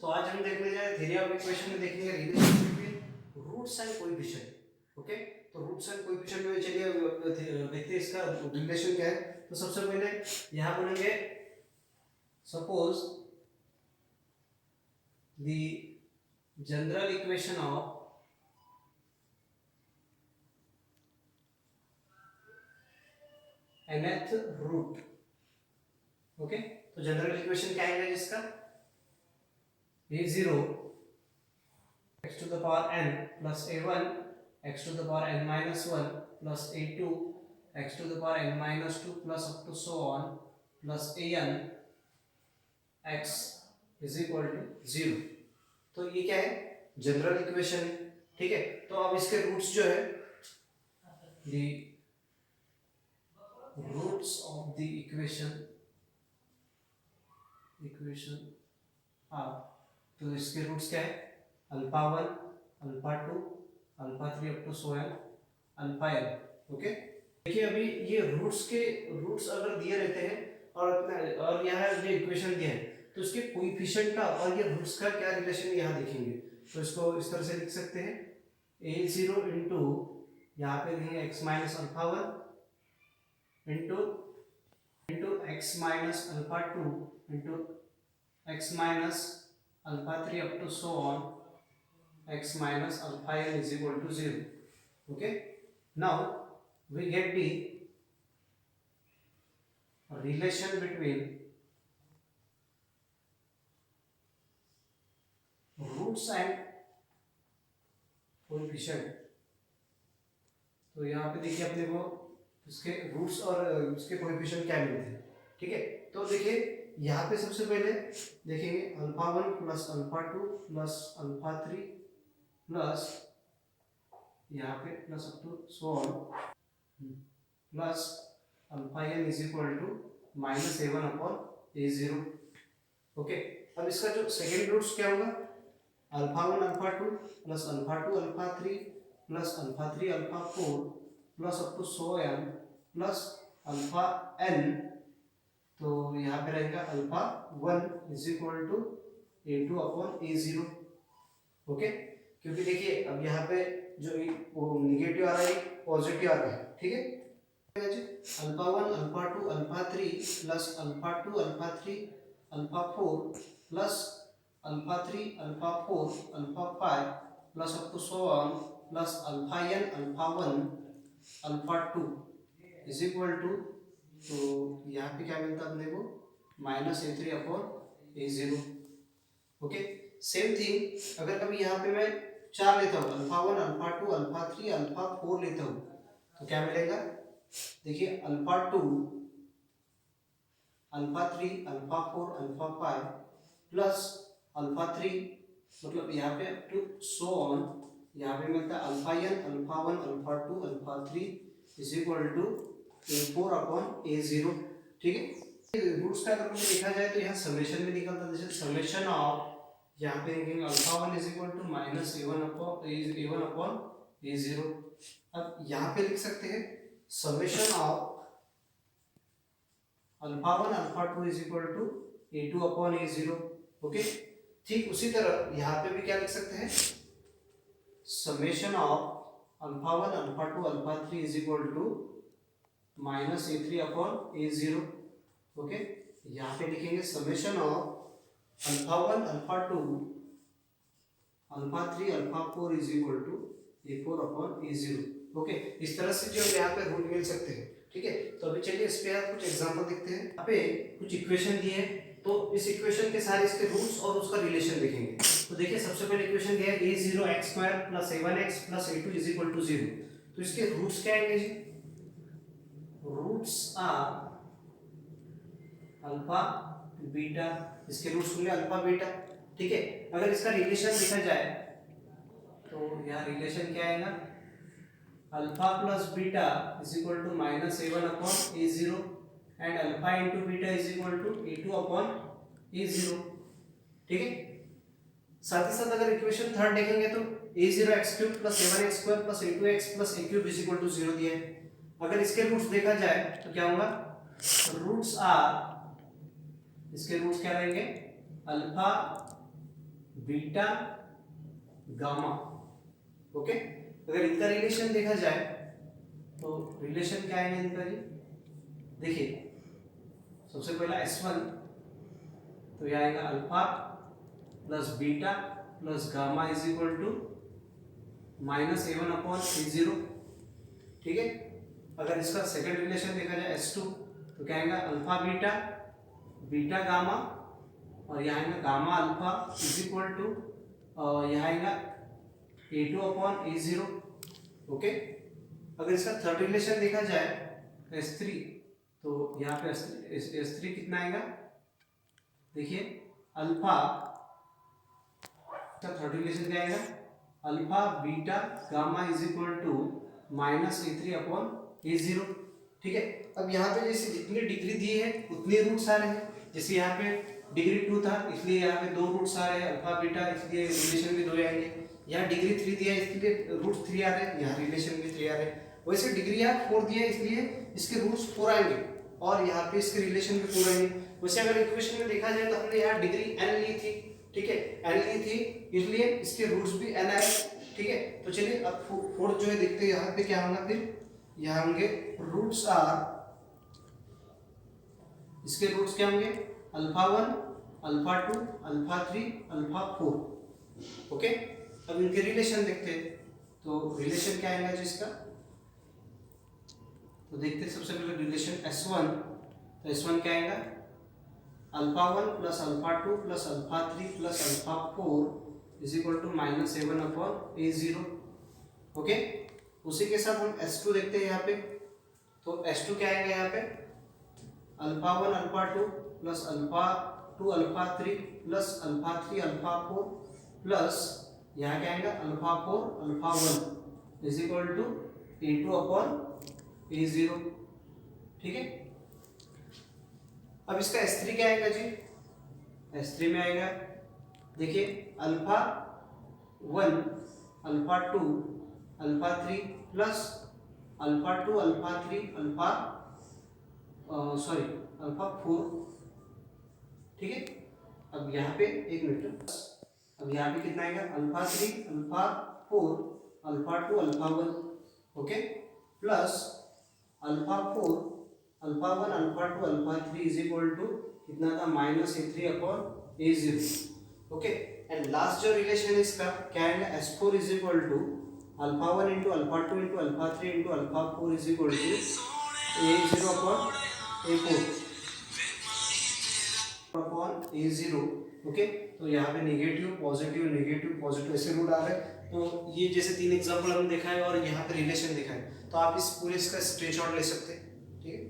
तो आज हम देखने जा रहे हैं थ्योरी ऑफ इक्वेशन में देखेंगे relation between roots and coefficient. Okay, तो रूट्स एंड कोएफिशिएंट में चलिए देखते हैं इसका रिलेशन क्या है। तो सबसे पहले यहां बनेंगे suppose the general equation of nth root. Okay, तो जनरल इक्वेशन क्या है जिसका a0 x to the power n plus a1 x to the power n minus 1 plus a2 x to the power n minus 2 plus up to so on plus an x is equal to 0। तो ये क्या है, general equation है। ठीक है, तो अब इसके रूट्स जो है the roots of the equation are, तो इसके रूट्स क्या है, alpha 1 alpha 2 alpha 3 up to so n alpha n। Okay, देखिए अभी ये रूट्स अगर दिए रहते हैं और यहाँ ये इक्वेशन दिया है तो इसके कोएफिशिएंट का और ये रूट्स का क्या रिलेशन यहाँ देखेंगे। तो इसको इस तरह से लिख सकते हैं a0 इंटू यहाँ पे देंगे x minus alpha 1 into x minus alpha 2 into x minus alpha 3 up to so on x minus alpha n is equal to 0। okay, now we get the relation between roots and coefficient। तो यहाँ पे देखिए अपने को इसके roots और इसके coefficient क्या मिलते हैं। ठीक है, तो देखिए यहाँ पे सबसे पहले देखेंगे alpha 1 plus alpha 2 plus alpha 3 plus यहाँ पे plus up to so on plus alpha n is equal to minus a1 upon a0। Okay, अब इसका जो सेकेंड रूट्स क्या होगा, alpha 1 alpha 2 plus alpha 2 alpha 3 plus alpha 3 alpha 4 plus up to so n plus alpha n। तो यहाँ पे रहेगा alpha 1 is equal to a2 upon a0। Okay, क्योंकि देखिए अब यहाँ पे जो वो निगेटिव आ रहा है पॉजिटिव आ रहा है। ठीक है, alpha 1 alpha 2 alpha 3 plus alpha 2 alpha 3 alpha 4 plus alpha 3 alpha 4 alpha 5 plus up to so on plus alpha n alpha 1 alpha 2 is equal to, तो यहाँ पे क्या मिलता है अपने को minus a3 upon a0। Okay, same thing अगर कभी यहाँ पे मैं 4 लेता हूँ, अल्फा 1 अल्फा 2 अल्फा 3 अल्फा 4 लेता हूँ तो क्या मिलेगा, देखिए alpha 2 alpha 3 alpha 4 alpha 5 plus alpha 3 मतलब यहाँ पे अप टू सो ऑन, यहाँ पे मिलता है alpha n alpha 1 alpha 2 alpha 3 is equal to a4 upon a0। ठीक है, रूट्स का अगर देखा जाए तो यहाँ समेशन में निकलता है, जैसे समेशन ऑफ यहाँ पे लिखेंगे alpha 1 is equal to minus a1 upon a0। अब यहाँ पे लिख सकते हैं summation of alpha 1 alpha 2 is equal to a2 upon a0। Okay, ठीक उसी तरह यहाँ पे भी क्या लिख सकते हैं, summation of alpha 1 alpha 2 alpha 3 is equal to minus a3 upon a0। Okay, यहाँ पे लिखेंगे summation of alpha 1 alpha 2 alpha 3 alpha 4 is equal to a4 upon a0। Okay, इस तरह से जो यहाँ पे रूट मिल सकते हैं। ठीक है, तो अभी चलिए इस पे आप कुछ एग्जांपल देखते हैं। यहाँ पे कुछ इक्वेशन दिए हैं तो इस इक्वेशन के सारे इसके रूट्स और उसका रिलेशन देखेंगे। तो देखिए सबसे पहले इक्वेशन दिया है a0 x square plus a1x plus a2 is equal to 0। तो इसके रूट्स क्या आएंगे जी, रूट्स आर अल्फा बीटा, इसके रूट्स होंगे अल्फा बीटा। ठीक है, अगर इसका रिलेशन देखा जाए तो यहाँ रिलेशन क्या आएगा, alpha plus beta is equal to minus a1 upon a0 and alpha into beta is equal to a2 upon a0। ठीक है, साथ ही साथ अगर इक्वेशन थर्ड देखेंगे तो a0 x cube plus a1 x square plus a2x plus a cube is equal to 0 दिया है। अगर इसके रूट्स देखा जाए तो क्या होगा, रूट्स आर, इसके रूट्स क्या रहेंगे, अल्फा बीटा गामा। ओके, अगर इनका रिलेशन देखा जाए तो रिलेशन क्या आएगा इनका जी, देखिए सबसे पहला S1, तो यह आएगा alpha plus beta plus gamma is equal to -A1/A0। ठीक है, अगर इसका सेकंड रिलेशन देखा जाए S2, तो क्या आएगा अल्फा बीटा बीटा गामा, और यहाँ आएगा gamma alpha is equal to यहाँ आएगा A2/A0। ओके, अगर इसका थर्ड रिलेशन देखा जाए S3, तो यहाँ पे S3 कितना आएगा, देखिए अल्फा का थर्ड रिलेशन क्या आएगा, alpha beta gamma is equal to -A3/A0। ठीक है, अब यहाँ पे जैसे जितनी डिग्री दी है उतने रूट्स आ रहे हैं, जैसे यहाँ पे डिग्री 2 था इसलिए यहाँ पे 2 रूट्स आ रहे हैं अल्फा बीटा, इसलिए रिलेशन भी 2 आएंगे। यहाँ डिग्री 3 दिया है इसलिए रूट्स 3 आ रहे हैं, यहाँ रिलेशन भी 3 आ रहे हैं। वैसे डिग्री यहाँ 4 दिया है इसलिए इसके रूट्स 4 आएंगे और यहाँ पे इसके रिलेशन भी 4 आएंगे। वैसे अगर इक्वेशन में देखा जाए तो हमने यहाँ डिग्री n ली थी, ठीक है, n ली थी इसलिए इसके रूट्स भी n आए। ठीक है, तो चलिए अब फोर्थ जो है देखते हैं यहाँ पे क्या होगा, फिर यहाँ होंगे रूट्स आर, इसके रूट्स क्या होंगे alpha 1 alpha 2 alpha 3 alpha 4। Okay, अब इनके रिलेशन देखते हैं, तो रिलेशन क्या आएगा जिसका, तो देखते हैं सबसे पहले रिलेशन S1, तो S1 क्या आएगा alpha 1 plus alpha 2 plus alpha 3 plus alpha 4 is equal to -A1/A0। Okay, उसी के साथ हम S2 देखते हैं यहाँ पे, तो S2 क्या आएगा यहाँ पे alpha 1 alpha 2 plus alpha 2 alpha 3 plus alpha 3 alpha 4 plus यहाँ क्या आएगा alpha 4 alpha 1 is equal to A2/A0। ठीक है, अब इसका S3 क्या आएगा जी, S3 में आएगा देखिए alpha 1 alpha 2 alpha 3 plus alpha 2 alpha 3 alpha alpha 4। ठीक है, अब यहाँ पे एक मिनट, अब यहाँ पे कितना आएगा alpha 3 alpha 4 alpha 2 alpha 1। Okay, plus alpha 4 alpha 1 alpha 2 alpha 3 is equal to कितना था -A3/A0। ओके, एंड लास्ट जो रिलेशन है इसका क्या आएगा S4 is equal to alpha 1 into alpha 2 into alpha 3 into alpha 4 is equal to A0/A4। Okay, तो यहाँ पे नेगेटिव पॉजिटिव ऐसे रूट आ रहे हैं। तो ये जैसे 3 एग्जांपल हमने देखा है और यहाँ पे रिलेशन देखा है, तो आप इस पूरे इसका स्क्रीनशॉट ले सकते हैं। ठीक है।